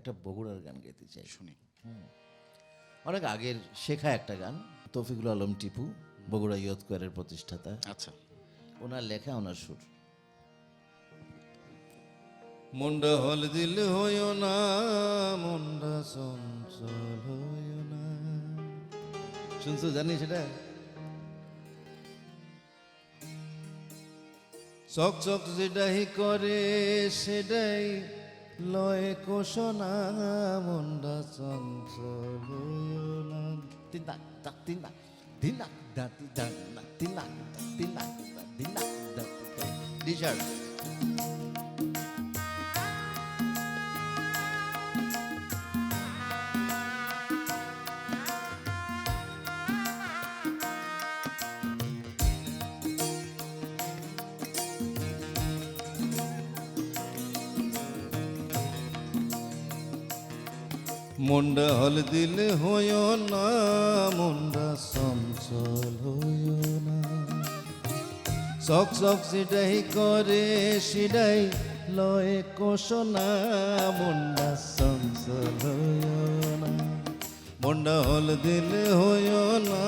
একটা বগুড়ার গান গাইতে চাই। শুনি। অনেক আগের শেখা একটা গান, তৌফিকুল আলম টিপু, বগুড়া ইয়ুথ কোয়ারের প্রতিষ্ঠাতা, আচ্ছা। ওনার লেখা, ওনার সুর। মুন্ডা হল দিল হইও না, মুন্ডা চঞ্চল হইও না। শুনছো, জানি সেটা? চক চক যেটাই করে সেটাই লয় কোষণা, মুন্ডা চঞ্চল হইও না। তিন দাক দাক তিন দাক তিন দাক দাক তিন দাক তিন দাক তিন দাক তিন দাক দাক ডিজার্ট। মুন্ডা হল দিলে হইও না, মুন্ডা চঞ্চল হইও না। চক চক যেটাই করে সেটাই লয় কোষণা, মুন্ডা চঞ্চল হইও না। মুন্ডা হল দিলে হইও না,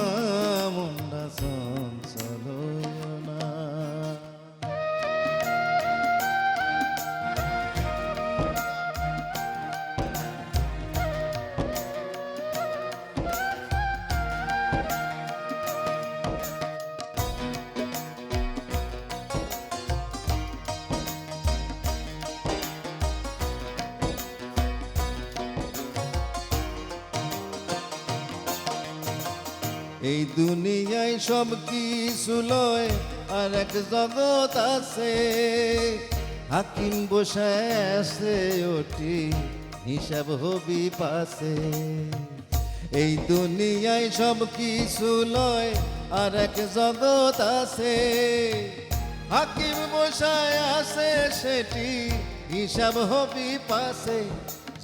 মুন্ডা চঞ্চল হইও না। এই দুনিয়ায় সব কিছু লয়, আর এক জগৎ আছে, হাকিম বসায় আছে ওটি, হিসাব হবি পাশে। এই দুনিয়ায় সব কিছু লয়, আর এক জগৎ আছে, হাকিম বসায় আছে সেটি, হিসাব হবি পাশে।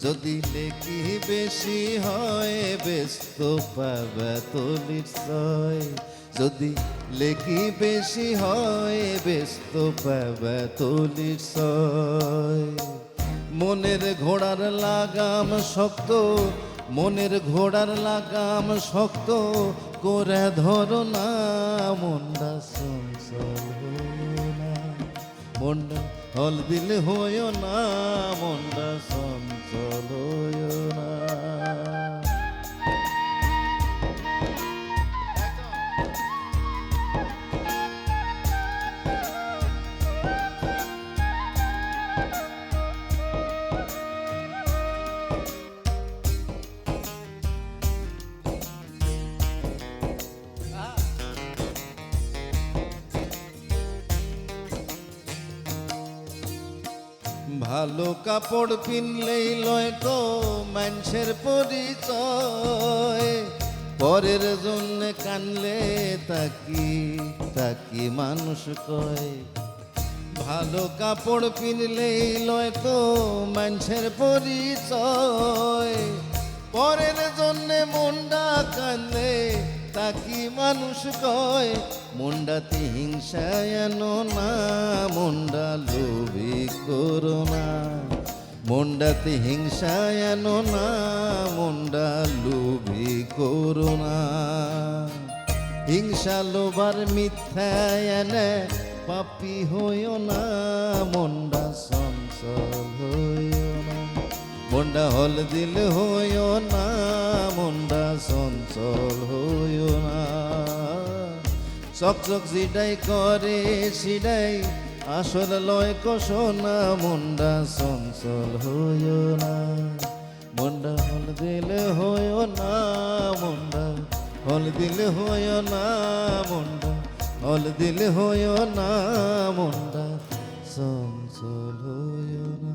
যদি লেখি বেশি হয় ব্যস্ত পাবে তলির ছয়, যদি লেখি বেশি হয় ব্যস্ত পাবে তলির ছয়। মনের ঘোড়ার লাগাম শক্ত, মনের ঘোড়ার লাগাম শক্ত করে ধরো না, মুন্ডা চঞ্চল হইও না। মুন্ডা হল দিলে হইও না, মুন্ডা চঞ্চল হইও না। ভালো কাপড় কিনলেই লয় তো মানুষের পরিচয়, পরের জন্য কানলে তাকি তাকি মানুষ কয়। ভালো কাপড় কিনলেই লয় তো মানুষের পরিচয়, পরের জন্য মুন্ডা কান্দে তাকি মানুষ কয়। মুন্ডাতে হিংসা এনো না, মুন্ডা লোভী করো না। মুন্ডাতে হিংসা এনো না, মুন্ডা লোভী করো না। হিংসা লোভার মিথ্যা এনে পাপি হইও না, মুন্ডা চঞ্চল হইও না। মুন্ডা হল দিল হইও না, মুন্ডা চঞ্চল হইও না। চক চক যেটাই করে সেটাই আসল লয় কোষণা, মুন্ডা চঞ্চল হইও না। মুন্ডা হল দিল হইও না, মুন্ডা হল দিল হইও না, মুন্ডা হল দিল হইও না, মুন্ডা চঞ্চল হইও না।